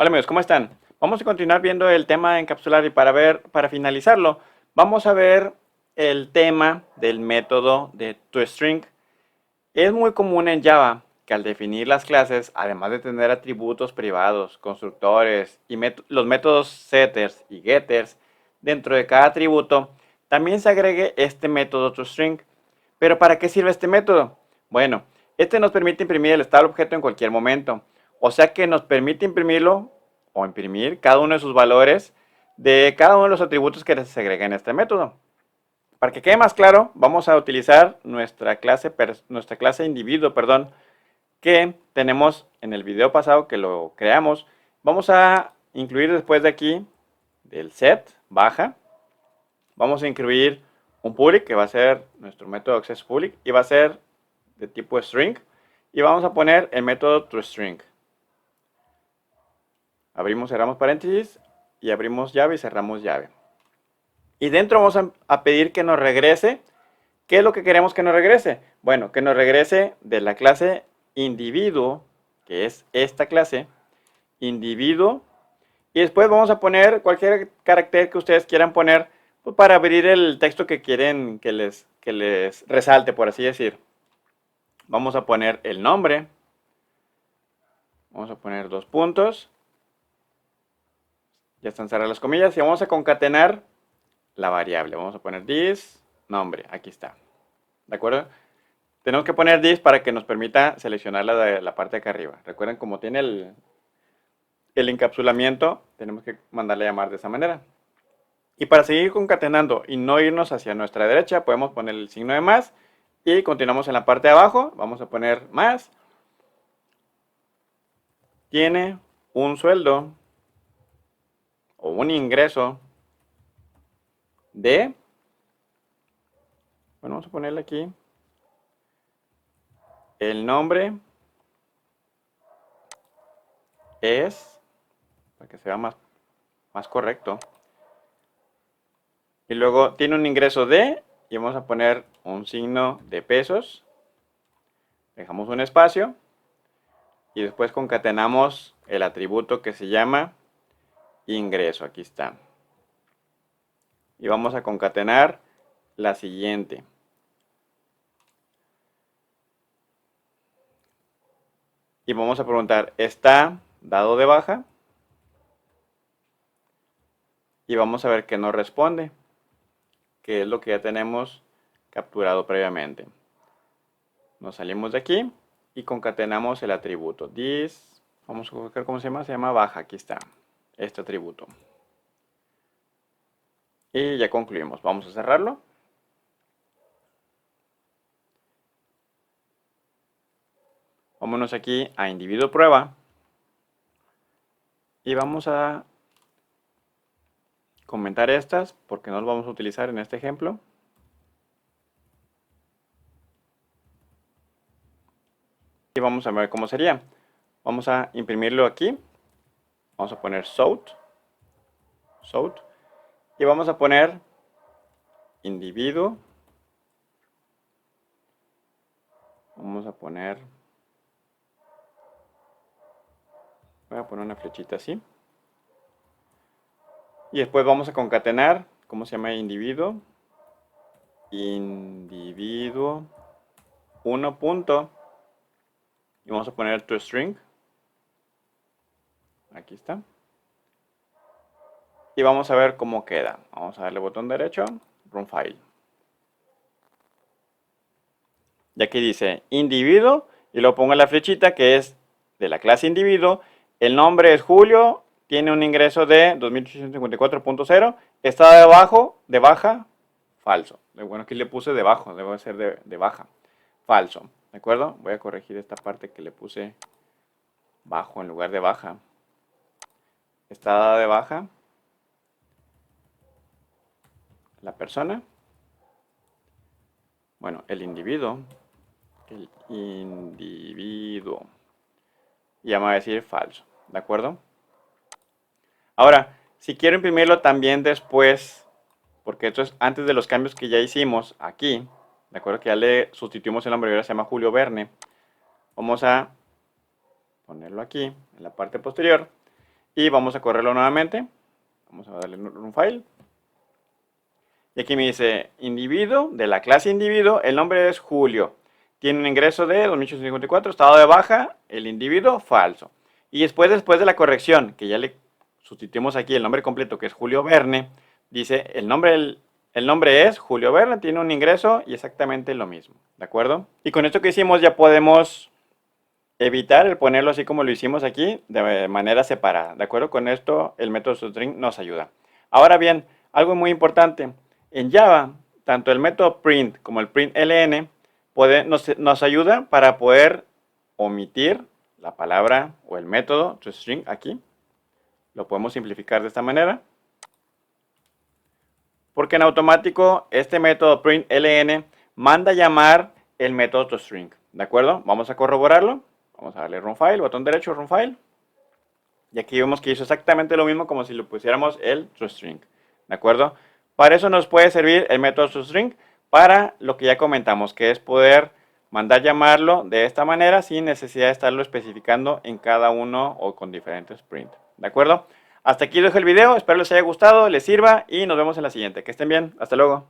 Hola amigos, ¿cómo están? Vamos a continuar viendo el tema de encapsular y para finalizarlo, vamos a ver el tema del método de toString. Es muy común en Java que al definir las clases, además de tener atributos privados, constructores y los métodos setters y getters dentro de cada atributo, también se agregue este método toString. ¿Pero para qué sirve este método? Bueno, este nos permite imprimir el estado del objeto en cualquier momento. O sea que nos permite imprimirlo o imprimir cada uno de sus valores de cada uno de los atributos que se agrega en este método. Para que quede más claro, vamos a utilizar nuestra clase individuo, que tenemos en el video pasado que lo creamos. Vamos a incluir después de aquí, del set, baja, vamos a incluir un public, que va a ser nuestro método access public, y va a ser de tipo string, y vamos a poner el método toString. Abrimos, cerramos paréntesis, y abrimos llave y cerramos llave. Y dentro vamos a pedir que nos regrese. ¿Qué es lo que queremos que nos regrese? Bueno, que nos regrese de la clase individuo, que es esta clase, individuo, y después vamos a poner cualquier carácter que ustedes quieran poner, pues, para abrir el texto que quieren que les resalte, por así decir. Vamos a poner el nombre, vamos a poner dos puntos, ya están cerradas las comillas, y vamos a concatenar la variable. Vamos a poner this, nombre, aquí está. ¿De acuerdo? Tenemos que poner this para que nos permita seleccionar la parte de acá arriba. Recuerden, como tiene el encapsulamiento, tenemos que mandarle a llamar de esa manera. Y para seguir concatenando y no irnos hacia nuestra derecha, podemos poner el signo de más y continuamos en la parte de abajo. Vamos a poner más. Tiene un sueldo o un ingreso de, bueno, vamos a ponerle aquí el nombre es, para que sea más correcto. Y luego tiene un ingreso de, y vamos a poner un signo de pesos. Dejamos un espacio y después concatenamos el atributo que se llama ingreso. Aquí está. Y vamos a concatenar la siguiente. Y vamos a preguntar, ¿está dado de baja? Y vamos a ver qué nos responde, que es lo que ya tenemos capturado previamente. Nos salimos de aquí y concatenamos el atributo. This, vamos a colocar cómo se llama baja, aquí está, este atributo. Y ya concluimos, vamos a cerrarlo. Vámonos aquí a individuo prueba. Y vamos a comentar estas porque no las vamos a utilizar en este ejemplo. Y vamos a ver cómo sería. Vamos a imprimirlo aquí. Vamos a poner South. Y vamos a poner individuo. Vamos a poner, voy a poner una flechita así. Y después vamos a concatenar, ¿cómo se llama? Individuo. Individuo 1 punto. Y vamos a poner toString. Aquí está. Y vamos a ver cómo queda. Vamos a darle botón derecho, Run File. Y aquí dice individuo, y luego pongo la flechita que es de la clase individuo. El nombre es Julio, tiene un ingreso de 2854.0. Está de baja, falso. Bueno, aquí le puse debajo, debe ser de baja, falso. ¿De acuerdo? Voy a corregir esta parte que le puse bajo en lugar de baja. Está dada de baja la persona. Bueno, el individuo. Y ya me va a decir falso. ¿De acuerdo? Ahora, si quiero imprimirlo también después, porque esto es antes de los cambios que ya hicimos aquí, de acuerdo que ya le sustituimos el nombre y ahora se llama Julio Verne, vamos a ponerlo aquí, en la parte posterior, y vamos a correrlo nuevamente. Vamos a darle un file. Y aquí me dice individuo, de la clase individuo, el nombre es Julio. Tiene un ingreso de 2854, estado de baja, el individuo falso. Y después de la corrección, que ya le sustituimos aquí el nombre completo, que es Julio Verne, dice el nombre es Julio Verne, tiene un ingreso y exactamente lo mismo. ¿De acuerdo? Y con esto que hicimos ya podemos evitar el ponerlo así como lo hicimos aquí, de manera separada. ¿De acuerdo? Con esto el método toString nos ayuda. Ahora bien, algo muy importante. En Java, tanto el método print como el println nos ayuda para poder omitir la palabra o el método toString aquí. Lo podemos simplificar de esta manera. Porque en automático este método println manda llamar el método toString. ¿De acuerdo? Vamos a corroborarlo. Vamos a darle run file, botón derecho, run file. Y aquí vemos que hizo exactamente lo mismo como si le pusiéramos el toString. ¿De acuerdo? Para eso nos puede servir el método toString para lo que ya comentamos, que es poder mandar llamarlo de esta manera sin necesidad de estarlo especificando en cada uno o con diferentes print. ¿De acuerdo? Hasta aquí dejo el video, espero les haya gustado, les sirva y nos vemos en la siguiente. Que estén bien, hasta luego.